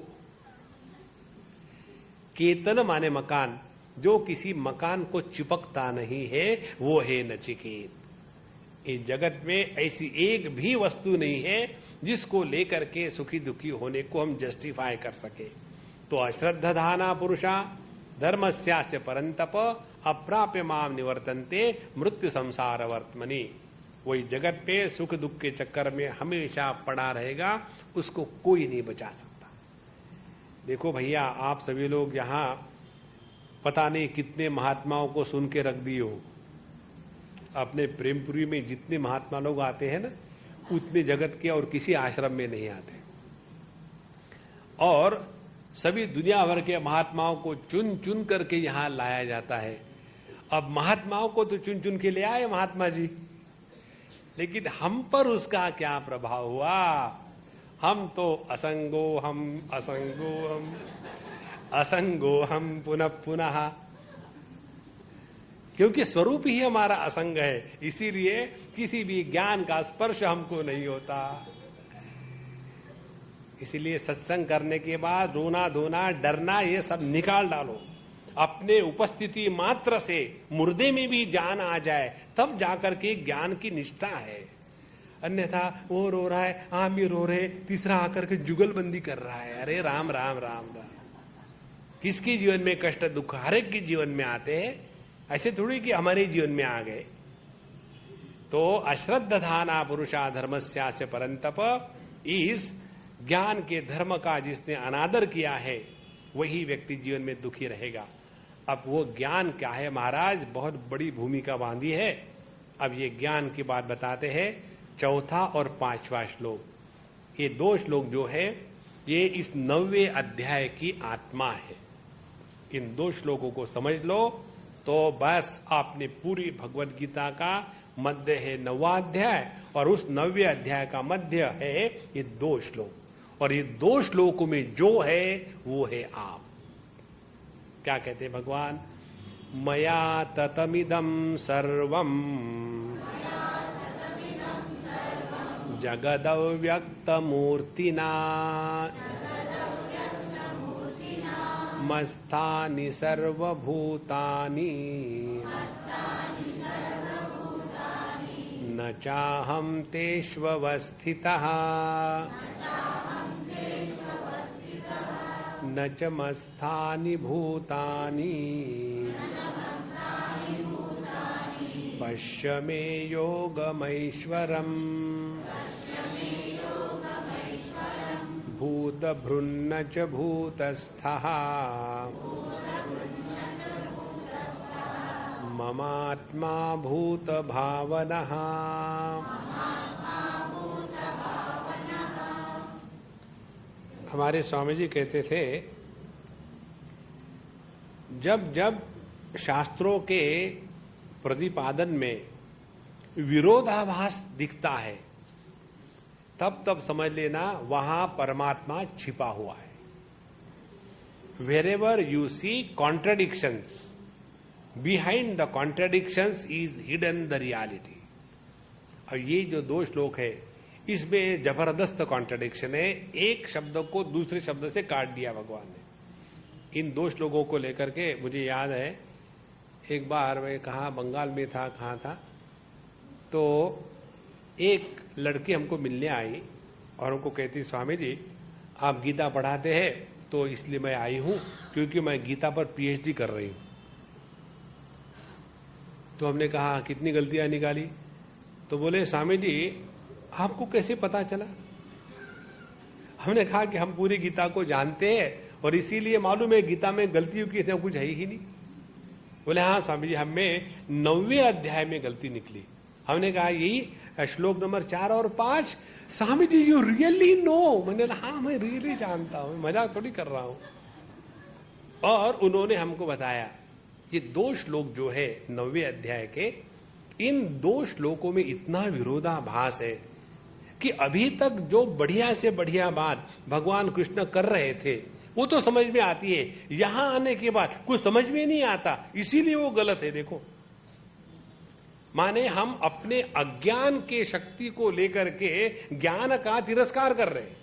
केतन माने मकान, जो किसी मकान को चिपकता नहीं है वो है नचिकेत। इस जगत में ऐसी एक भी वस्तु नहीं है जिसको लेकर के सुखी दुखी होने को हम जस्टिफाई कर सके। तो अश्रद्धाना पुरुषा धर्मस्यास्य परंतप अप्राप्य माम निवर्तन्ते मृत्यु संसार वर्तमनि। वही जगत पे सुख दुख के चक्कर में हमेशा पड़ा रहेगा, उसको कोई नहीं बचा सकता। देखो भैया, आप सभी लोग यहां पता नहीं कितने महात्माओं को सुन के रख दिए हो। अपने प्रेमपुरी में जितने महात्मा लोग आते हैं ना, उतने जगत के और किसी आश्रम में नहीं आते। और सभी दुनिया भर के महात्माओं को चुन चुन करके यहां लाया जाता है। अब महात्माओं को तो चुन चुन के ले आए महात्मा जी, लेकिन हम पर उसका क्या प्रभाव हुआ? हम तो असंगो हम असंगो हम असंगो हम पुनः पुनः, क्योंकि स्वरूप ही हमारा असंग है, इसीलिए किसी भी ज्ञान का स्पर्श हमको नहीं होता। इसीलिए सत्संग करने के बाद रोना धोना डरना ये सब निकाल डालो। अपने उपस्थिति मात्र से मुर्दे में भी जान आ जाए तब जाकर के ज्ञान की निष्ठा है। अन्यथा वो रो रहा है, हम भी रो रहे, तीसरा आकर के जुगलबंदी कर रहा है। अरे राम राम राम राम। किसके जीवन में कष्ट दुख हर एक के जीवन में आते हैं, ऐसे थोड़ी कि हमारे जीवन में आ गए। तो अश्रद्धाना पुरुषा धर्मस्यास्य परंतप, इस ज्ञान के धर्म का जिसने अनादर किया है वही व्यक्ति जीवन में दुखी रहेगा। अब वो ज्ञान क्या है महाराज, बहुत बड़ी भूमिका बांधी है। अब ये ज्ञान की बात बताते हैं। चौथा और पांचवा श्लोक, ये दो श्लोक जो है ये इस 9वें अध्याय की आत्मा है। इन दो श्लोकों को समझ लो तो बस आपने पूरी भगवत गीता का मध्य है 9वां अध्याय, और उस 9वें अध्याय का मध्य है ये दो श्लोक, और ये दो श्लोकों में जो है वो है आप। क्या कहते हैं भगवान? मया ततमिदं सर्वम जगदव्यक्तमूर्तिना मस्तानि सर्वभूतानि न चाहं तेष्वस्थितः न च मस्थानि भूतानि पश्य मे योगमैश्वरम् भूतभृन्न च भूतस्थः ममात्मा भूतभावनः। हमारे स्वामी जी कहते थे, जब जब शास्त्रों के प्रतिपादन में विरोधाभास दिखता है तब तब समझ लेना वहां परमात्मा छिपा हुआ है। Wherever you see contradictions, behind the contradictions is hidden the reality. और ये जो दो श्लोक है इसमें जबरदस्त कॉन्ट्रडिक्शन है। एक शब्द को दूसरे शब्द से काट दिया भगवान ने। इन दो श्लोकों को लेकर के मुझे याद है, एक बार मैं कहा बंगाल में था, कहाँ था, तो एक लड़की हमको मिलने आई और हमको कहती, स्वामी जी आप गीता पढ़ाते हैं तो इसलिए मैं आई हूं क्योंकि मैं गीता पर पीएचडी कर रही हूं। तो हमने कहा कितनी गलतियां निकाली? तो बोले स्वामी जी आपको कैसे पता चला? हमने कहा कि हम पूरी गीता को जानते हैं और इसीलिए मालूम है गीता में गलतियों की कुछ है ही नहीं। बोले हाँ स्वामी जी हमें 9वें अध्याय में गलती निकली। हमने कहा यही श्लोक नंबर 4 और 5। स्वामी जी यू रियली नो? मैंने कहा हाँ मैं रियली जानता हूं, मजाक थोड़ी कर रहा हूं। और उन्होंने हमको बताया ये दो श्लोक जो है 9वें अध्याय के, इन दो श्लोकों में इतना विरोधाभास है कि अभी तक जो बढ़िया से बढ़िया बात भगवान कृष्ण कर रहे थे वो तो समझ में आती है, यहां आने के बाद कुछ समझ में नहीं आता, इसीलिए वो गलत है। देखो माने हम अपने अज्ञान के शक्ति को लेकर के ज्ञान का तिरस्कार कर रहे हैं।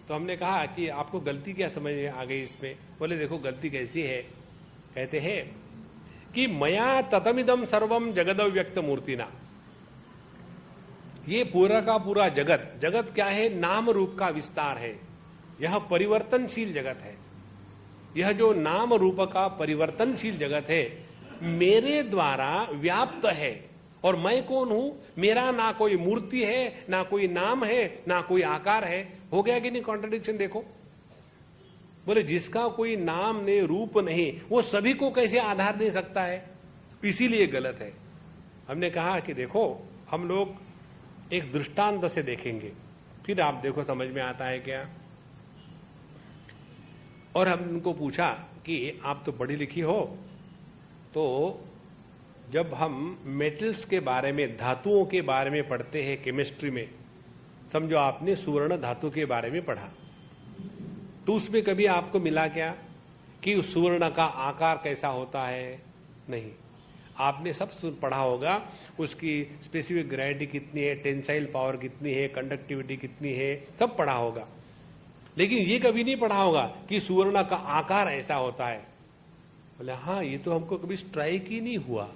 तो हमने कहा कि आपको गलती क्या समझ में आ गई इसमें? बोले देखो गलती कैसी है। कहते हैं कि मया ततमिदम सर्वम जगदव्यक्त मूर्तिना, ये पूरा का पूरा जगत, जगत क्या है? नाम रूप का विस्तार है। यह परिवर्तनशील जगत है। यह जो नाम रूप का परिवर्तनशील जगत है मेरे द्वारा व्याप्त है। और मैं कौन हूं? मेरा ना कोई मूर्ति है, ना कोई नाम है, ना कोई आकार है। हो गया कि नहीं कॉन्ट्रडिक्शन? देखो, बोले जिसका कोई नाम नहीं, रूप नहीं, वो सभी को कैसे आधार दे सकता है? इसीलिए गलत है। हमने कहा कि देखो, हम लोग एक दृष्टांत से देखेंगे, फिर आप देखो समझ में आता है क्या। और हम उनको पूछा कि आप तो पढ़ी लिखी हो, तो जब हम मेटल्स के बारे में, धातुओं के बारे में पढ़ते हैं केमिस्ट्री में, समझो आपने सुवर्ण धातु के बारे में पढ़ा, तो उसमें कभी आपको मिला क्या कि उस सुवर्ण का आकार कैसा होता है? नहीं। आपने सब पढ़ा होगा, उसकी स्पेसिफिक ग्रेविटी कितनी है, टेंसाइल पावर कितनी है, कंडक्टिविटी कितनी है, सब पढ़ा होगा। लेकिन ये कभी नहीं पढ़ा होगा कि सुवर्ण का आकार ऐसा होता है। बोले हाँ, ये तो हमको कभी स्ट्राइक ही नहीं हुआ।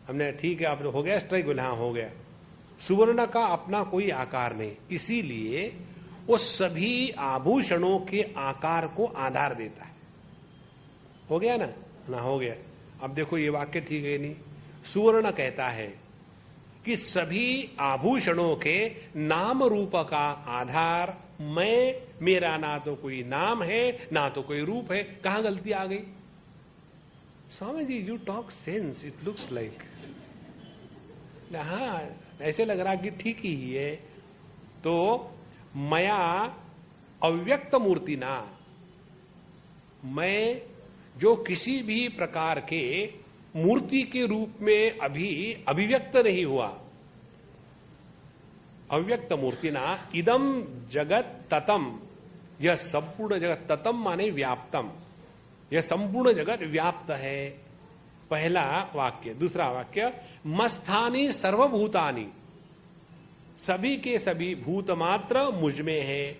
हमने ठीक है, आपने हो गया स्ट्राइक? बोले हाँ हो गया। सुवर्ण का अपना कोई आकार नहीं, इसीलिए वो सभी आभूषणों के आकार को आधार देता है। हो गया ना? ना हो गया। अब देखो ये वाक्य ठीक है नहीं? सुवर्ण कहता है कि सभी आभूषणों के नाम रूप का आधार मैं, मेरा ना तो कोई नाम है, ना तो कोई रूप है। कहां गलती आ गई? Swami ji, you talk sense, it looks like. हाँ, ऐसे लग रहा कि ठीक ही है। तो मया अव्यक्त मूर्ति ना, मैं जो किसी भी प्रकार के मूर्ति के रूप में अभी अभिव्यक्त नहीं हुआ, अव्यक्त मूर्ति ना, इदम जगत ततम, यह संपूर्ण जगत, ततम माने व्याप्तम, यह संपूर्ण जगत व्याप्त है। पहला वाक्य। दूसरा वाक्य, मस्थानी सर्वभूतानि, सभी के सभी भूत मात्र मुझ में है।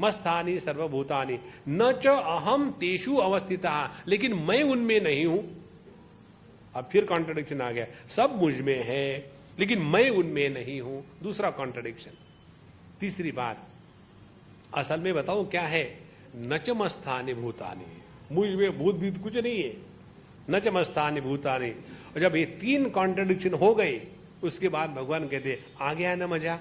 मस्थानी सर्वभूतानि न च अहम तेषु अवस्थिता, लेकिन मैं उनमें नहीं हूं। अब फिर कॉन्ट्रडिक्शन आ गया, सब मुझ में है लेकिन मैं उनमें नहीं हूं। दूसरा कॉन्ट्रडिक्शन। तीसरी बात, असल में बताऊं क्या है? न च मस्थानि भूतानि, मुझ में भूत भीत कुछ नहीं है। न च मस्थानि भूतानि। और जब ये तीन कॉन्ट्रडिक्शन हो गए, उसके बाद भगवान कहते आ गया न मजा।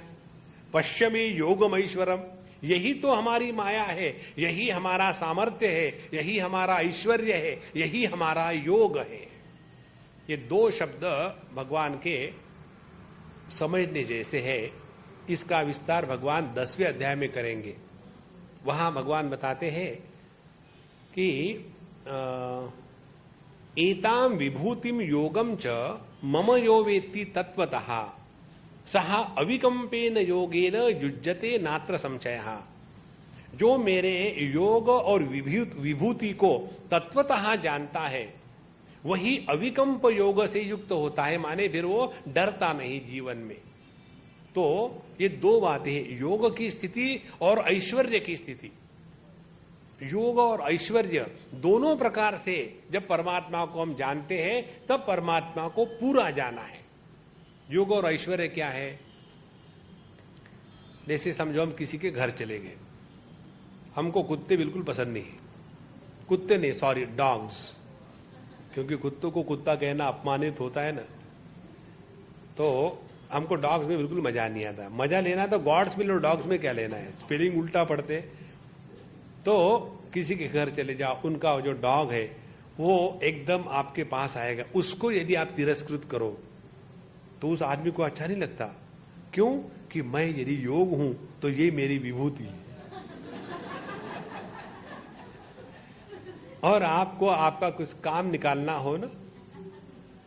पश्चिमी योगम ऐश्वरम, यही तो हमारी माया है, यही हमारा सामर्थ्य है, यही हमारा ऐश्वर्य है, यही हमारा योग है। ये दो शब्द भगवान के समझने जैसे है। इसका विस्तार भगवान 10वें अध्याय में करेंगे। वहां भगवान बताते हैं कि एताम विभूतिम योगम च मम यो वेत्ति तत्वतः सह अविकंपेन योगेन युज्यते नात्र संशयः। जो मेरे योग और विभूति को तत्वतः जानता है, वही अविकंप योग से युक्त होता है, माने फिर वो डरता नहीं जीवन में। तो ये दो बातें हैं, योग की स्थिति और ऐश्वर्य की स्थिति। योग और ऐश्वर्य दोनों प्रकार से जब परमात्मा को हम जानते हैं, तब परमात्मा को पूरा जाना है। योग और ऐश्वर्य क्या है? जैसे समझो हम किसी के घर चले गए, हमको कुत्ते बिल्कुल पसंद नहीं, कुत्ते नहीं, सॉरी, डॉग्स, क्योंकि कुत्तों को कुत्ता कहना अपमानित होता है ना, तो हमको डॉग्स में बिल्कुल मजा नहीं आता। मजा लेना तो गॉड्स में लो, डॉग्स में क्या लेना है? स्पेलिंग उल्टा पढ़ते। तो किसी के घर चले जाओ, उनका जो डॉग है वो एकदम आपके पास आएगा, उसको यदि आप तिरस्कृत करो तो उस आदमी को अच्छा नहीं लगता। क्यों? कि मैं यदि योग हूं तो ये मेरी विभूति है। और आपको आपका कुछ काम निकालना हो ना,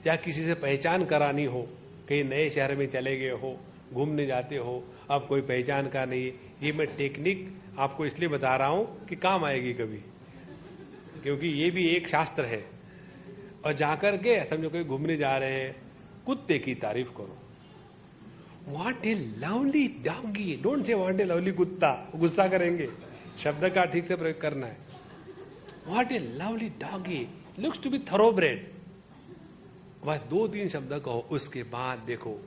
या किसी से पहचान करानी हो, कहीं नए शहर में चले गए हो, घूमने जाते हो, अब कोई पहचान का नहीं, ये मैं टेक्निक आपको इसलिए बता रहा हूं कि काम आएगी कभी, क्योंकि ये भी एक शास्त्र है। और जाकर के समझो कोई घूमने जा रहे हैं, कुत्ते की तारीफ करो, what a lovely doggy, don't say what a lovely कुत्ता, गुस्सा करेंगे, शब्द का ठीक से प्रयोग करना है। What a lovely doggy, looks to be thoroughbred. बस 2-3 शब्द कहो, उसके बाद देखो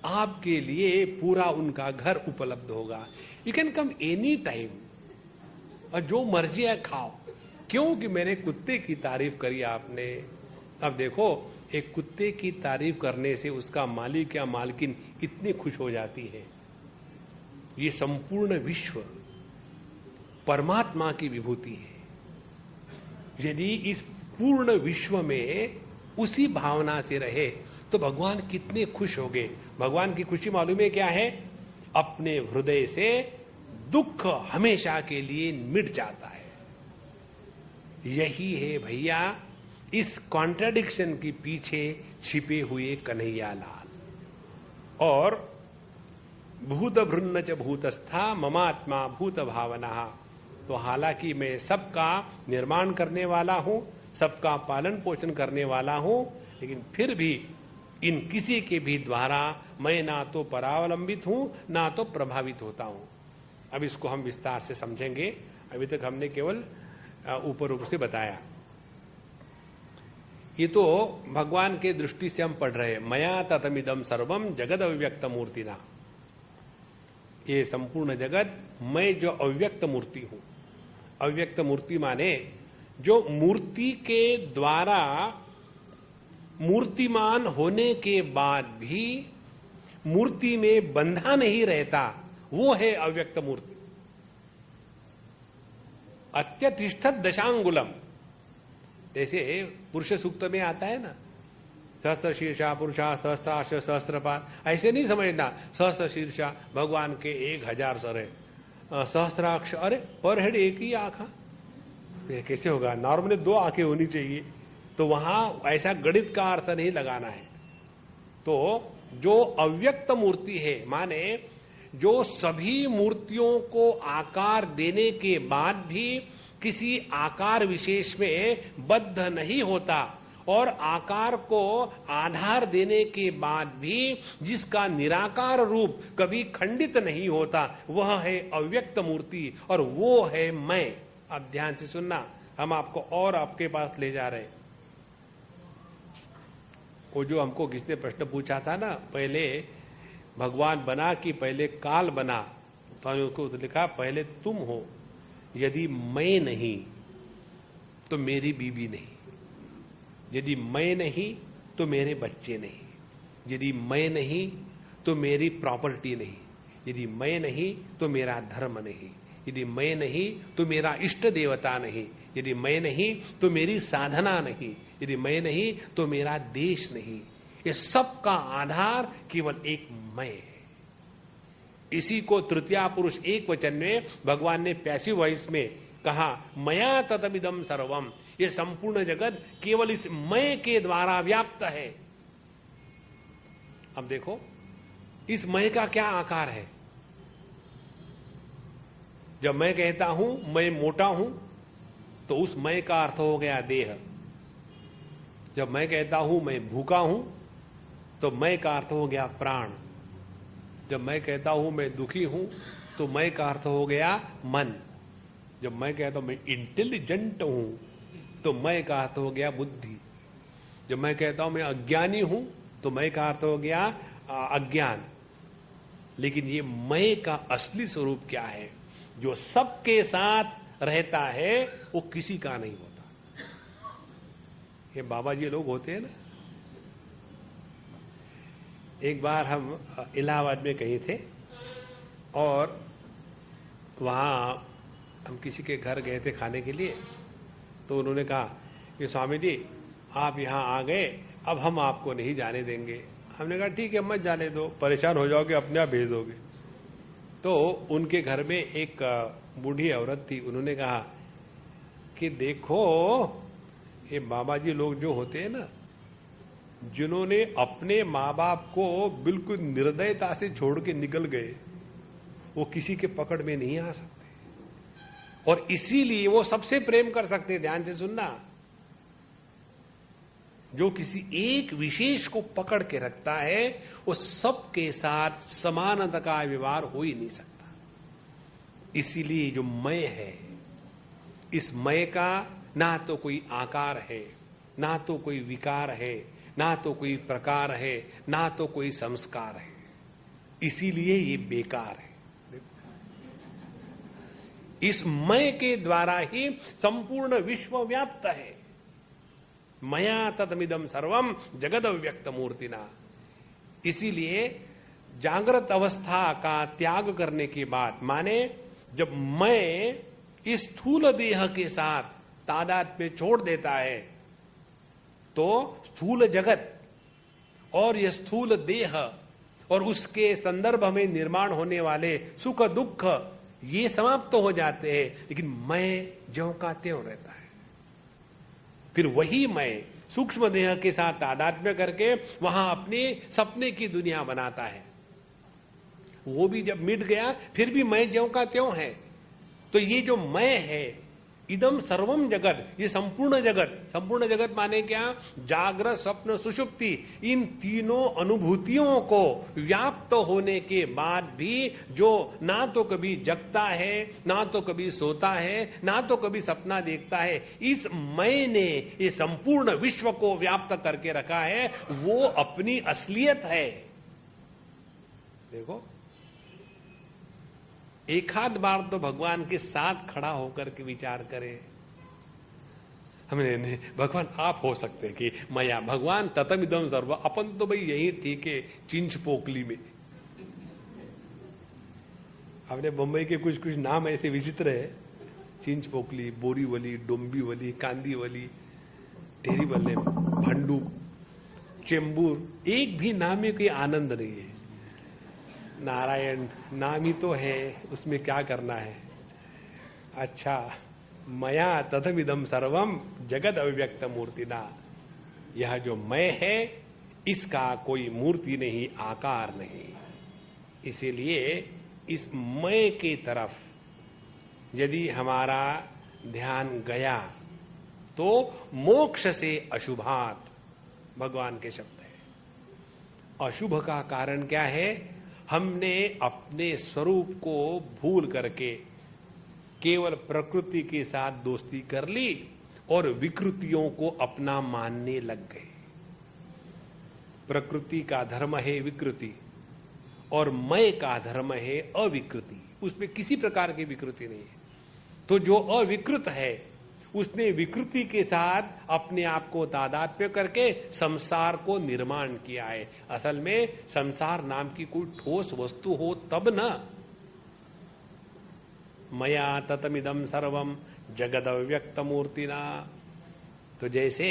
आपके लिए पूरा उनका घर उपलब्ध होगा। You can come any time और जो मर्जी है खाओ। क्योंकि मैंने कुत्ते की तारीफ करी आपने। अब देखो, एक कुत्ते की तारीफ करने से उसका मालिक या मालकिन इतनी खुश हो जाती है। ये संपूर्ण विश्व परमात्मा की विभूति है। यदि इस पूर्ण विश्व में उसी भावना से रहे तो भगवान कितने खुश होंगे। भगवान की खुशी मालूम है क्या है? अपने हृदय से दुख हमेशा के लिए मिट जाता है। यही है भैया इस कॉन्ट्राडिक्शन के पीछे छिपे हुए कन्हैया लाल। और भूत भृन्न च भूतस्था ममात्मा भूत भावना। तो हालांकि मैं सबका निर्माण करने वाला हूं, सबका पालन पोषण करने वाला हूं, लेकिन फिर भी इन किसी के भी द्वारा मैं ना तो परावलंबित हूं ना तो प्रभावित होता हूं। अब इसको हम विस्तार से समझेंगे। अभी तक हमने केवल ऊपर ऊपर से बताया। ये तो भगवान के दृष्टि से हम पढ़ रहे हैं। मया ततमिदम सर्वम जगद अव्यक्त मूर्तिना। ये संपूर्ण जगत मैं जो अव्यक्त मूर्ति हूं। अव्यक्त मूर्ति माने जो मूर्ति के द्वारा मूर्तिमान होने के बाद भी मूर्ति में बंधा नहीं रहता, वो है अव्यक्त मूर्ति। अत्यतिष्ठत दशांगुलम, जैसे पुरुष सूक्त में आता है ना, सहस्त्र शीर्षा पुरुषा सहस्त्राक्ष सहस्त्रपाद। ऐसे नहीं समझना सहस्त्र शीर्षा भगवान के 1000 सर है, सहस्त्राक्ष अरे पर हेड एक ही आंखा, कैसे होगा? नॉर्मली 2 आंखें होनी चाहिए। तो वहां ऐसा गणित का अर्थ नहीं लगाना है। तो जो अव्यक्त मूर्ति है माने जो सभी मूर्तियों को आकार देने के बाद भी किसी आकार विशेष में बद्ध नहीं होता और आकार को आधार देने के बाद भी जिसका निराकार रूप कभी खंडित नहीं होता, वह है अव्यक्त मूर्ति और वो है मैं। अब ध्यान से सुनना, हम आपको और आपके पास ले जा रहे हैं। वो जो हमको किसने प्रश्न पूछा था ना, पहले भगवान बना कि पहले काल बना, तो हमने उसको लिखा पहले तुम हो। यदि मैं नहीं तो मेरी बीबी नहीं, यदि मैं नहीं तो मेरे बच्चे नहीं, यदि मैं नहीं तो मेरी प्रॉपर्टी नहीं, यदि मैं नहीं तो मेरा धर्म नहीं, यदि मैं नहीं तो मेरा इष्ट देवता नहीं, यदि मैं नहीं तो मेरी साधना नहीं, यदि मैं नहीं तो मेरा देश नहीं। ये सब का आधार केवल एक मैं है। इसी को तृतीया पुरुष एक वचन में भगवान ने पैसिव वॉइस में कहा, मया ततमिदम सर्वम। ये संपूर्ण जगत केवल इस मैं के द्वारा व्याप्त है। अब देखो इस मैं का क्या आकार है। जब मैं कहता हूं मैं मोटा हूं तो उस मैं का अर्थ हो गया देह। जब मैं कहता हूं मैं भूखा हूं तो मैं का अर्थ हो गया प्राण। जब मैं कहता हूं मैं दुखी हूं तो मैं का अर्थ हो गया मन। जब मैं कहता हूं मैं इंटेलिजेंट हूं तो मैं का अर्थ हो गया बुद्धि। जब मैं कहता हूं मैं अज्ञानी हूं तो मैं का अर्थ हो गया अज्ञान। लेकिन ये मैं का असली स्वरूप क्या है? जो सबके साथ रहता है वो किसी का नहीं होता। ये बाबा जी लोग होते हैं ना। एक बार हम इलाहाबाद में कहीं थे और वहां हम किसी के घर गए थे खाने के लिए। तो उन्होंने कहा कि स्वामी जी आप यहां आ गए, अब हम आपको नहीं जाने देंगे। हमने कहा ठीक है मत जाने दो, परेशान हो जाओगे, अपने आप भेज दोगे। तो उनके घर में एक बूढ़ी औरत थी। उन्होंने कहा कि देखो ये बाबा जी लोग जो होते हैं ना, जिन्होंने अपने माँ बाप को बिल्कुल निर्दयता से छोड़ के निकल गए, वो किसी के पकड़ में नहीं आ सकते और इसीलिए वो सबसे प्रेम कर सकते। ध्यान से सुनना, जो किसी एक विशेष को पकड़ के रखता है, वो सबके साथ समानता का व्यवहार हो ही नहीं सकता। इसीलिए जो मय है, इस मय का ना तो कोई आकार है, ना तो कोई विकार है, ना तो कोई प्रकार है, ना तो कोई संस्कार है। इसीलिए ये बेकार है। इस मय के द्वारा ही संपूर्ण विश्व व्याप्त है। मया ततमिदम सर्वम जगद अव्यक्त मूर्तिना। इसीलिए जागृत अवस्था का त्याग करने के बाद, माने जब मैं इस स्थूल देह के साथ तादात्म्य छोड़ देता है, तो स्थूल जगत और यह स्थूल देह और उसके संदर्भ में निर्माण होने वाले सुख दुख ये समाप्त तो हो जाते हैं, लेकिन मैं ज्यों का त्यों रहता है। फिर वही मैं सूक्ष्म देह के साथ तादात्म्य करके वहां अपने सपने की दुनिया बनाता है। वो भी जब मिट गया फिर भी मैं ज्यों का त्यों है। तो ये जो मैं है, इदम सर्वम जगत, ये संपूर्ण जगत माने क्या? जागृत स्वप्न सुषुप्ति, इन तीनों अनुभूतियों को व्याप्त होने के बाद भी जो ना तो कभी जगता है, ना तो कभी सोता है, ना तो कभी सपना देखता है, इस मैं ने ये संपूर्ण विश्व को व्याप्त करके रखा है। वो अपनी असलियत है। देखो, एकाध बार तो भगवान के साथ खड़ा होकर के विचार करें। हमने भगवान आप हो सकते कि मया भगवान ततमिदम सर्व, अपन तो भाई यही ठीक है चिंच पोकली में। आपने बंबई के कुछ कुछ नाम ऐसे विचित्र है, चिंच पोकली, बोरीवली, डोंबिवली, कांदीवली, टेरीवली, भंडू, चेंबूर, एक भी नाम में कोई आनंद नहीं है। नारायण नाम ही तो है, उसमें क्या करना है। अच्छा, मया तथमिदम सर्वम जगद अव्यक्त मूर्तिना, यह जो मैं है इसका कोई मूर्ति नहीं, आकार नहीं। इसीलिए इस मैं के तरफ यदि हमारा ध्यान गया तो मोक्ष से अशुभात, भगवान के शब्द है। अशुभ का कारण क्या है? हमने अपने स्वरूप को भूल करके केवल प्रकृति के साथ दोस्ती कर ली और विकृतियों को अपना मानने लग गए। प्रकृति का धर्म है विकृति और मय का धर्म है अविकृति। उसमें किसी प्रकार की विकृति नहीं है। तो जो अविकृत है उसने विकृति के साथ अपने आप को तादात्म्य करके संसार को निर्माण किया है। असल में संसार नाम की कोई ठोस वस्तु हो तब न। मया ततमिदम सर्वम जगद अव्यक्त मूर्तिना। तो जैसे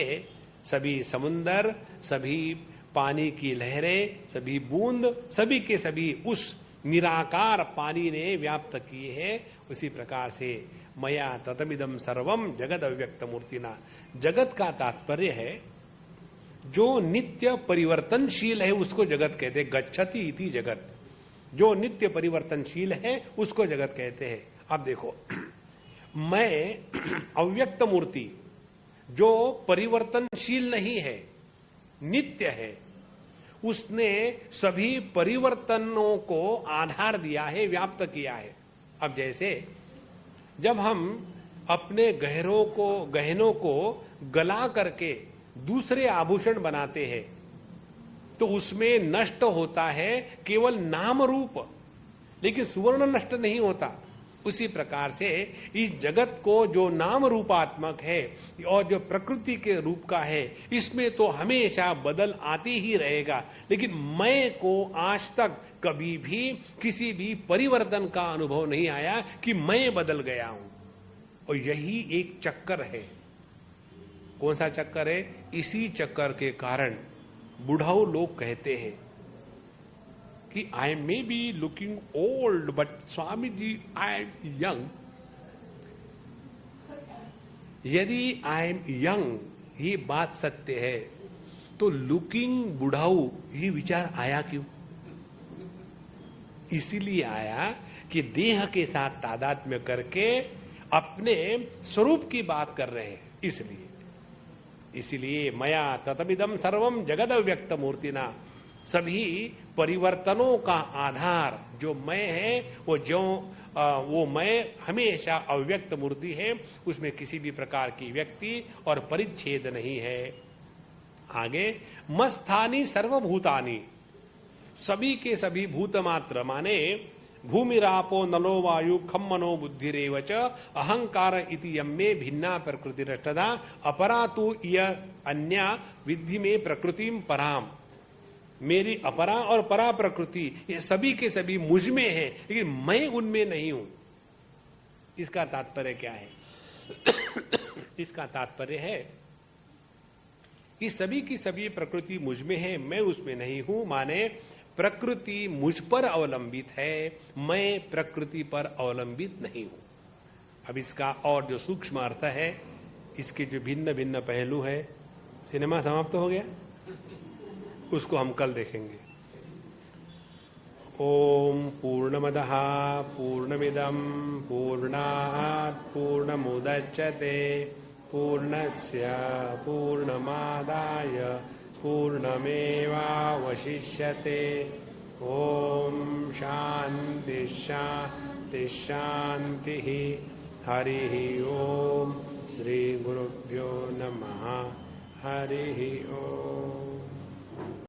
सभी समुंदर, सभी पानी की लहरें, सभी बूंद, सभी के सभी उस निराकार पानी ने व्याप्त किए हैं, उसी प्रकार से मया ततमिदम सर्वम जगद अव्यक्त मूर्तिना। जगत का तात्पर्य है जो नित्य परिवर्तनशील है उसको जगत कहते हैं। गच्छति इति जगत, जो नित्य परिवर्तनशील है उसको जगत कहते हैं। अब देखो, मैं अव्यक्त मूर्ति जो परिवर्तनशील नहीं है, नित्य है, उसने सभी परिवर्तनों को आधार दिया है, व्याप्त किया है। अब जैसे जब हम अपने गहनों को गला करके दूसरे आभूषण बनाते हैं तो उसमें नष्ट होता है केवल नाम रूप, लेकिन सुवर्ण नष्ट नहीं होता। उसी प्रकार से इस जगत को जो नाम रूपात्मक है और जो प्रकृति के रूप का है, इसमें तो हमेशा बदल आते ही रहेगा, लेकिन मैं को आज तक कभी भी किसी भी परिवर्तन का अनुभव नहीं आया कि मैं बदल गया हूं। और यही एक चक्कर है। कौन सा चक्कर है? इसी चक्कर के कारण बुढ़ाऊ लोग कहते हैं कि I may be looking old but Swami ji I am young. यदि आई एम यंग ये बात सत्य है तो लुकिंग बुढ़ाऊ ये विचार आया क्यों? इसीलिए आया कि देह के साथ तादात्म्य करके अपने स्वरूप की बात कर रहे हैं। इसलिए इसीलिए मया ततमिदम सर्वम जगद अव्यक्त मूर्तिना, सभी परिवर्तनों का आधार जो मैं है वो मैं हमेशा अव्यक्त मूर्ति है, उसमें किसी भी प्रकार की व्यक्ति और परिच्छेद नहीं है। आगे मस्थानी सर्वभूतानि, सभी के सभी भूत मात्र माने भूमिरापो नलो वायु खम मनो बुद्धिरेव च अहंकार इति यम्मे भिन्ना प्रकृति रष्टदा अपरा तु यह अन्या विद्धि में प्रकृतिम पराम, मेरी अपरा और परा प्रकृति ये सभी के सभी मुझ में है, लेकिन मैं उनमें नहीं हूं। इसका तात्पर्य क्या है? इसका तात्पर्य है कि सभी की सभी प्रकृति मुझ में है, मैं उसमें नहीं हूं, माने प्रकृति मुझ पर अवलंबित है, मैं प्रकृति पर अवलंबित नहीं हूं। अब इसका और जो सूक्ष्म अर्थ है, इसके जो भिन्न भिन्न पहलू है, सिनेमा समाप्त हो गया, उसको हम कल देखेंगे। ओम पूर्णमदः पूर्णमिदं पूर्णात् पूर्णमुदच्यते पूर्णस्य पूर्णमादाय पूर्णमेवावशिष्यते। ओम शांति शांति शांतिः। हरिः ओम। श्री गुरुभ्यो नमः। हरिः ओम।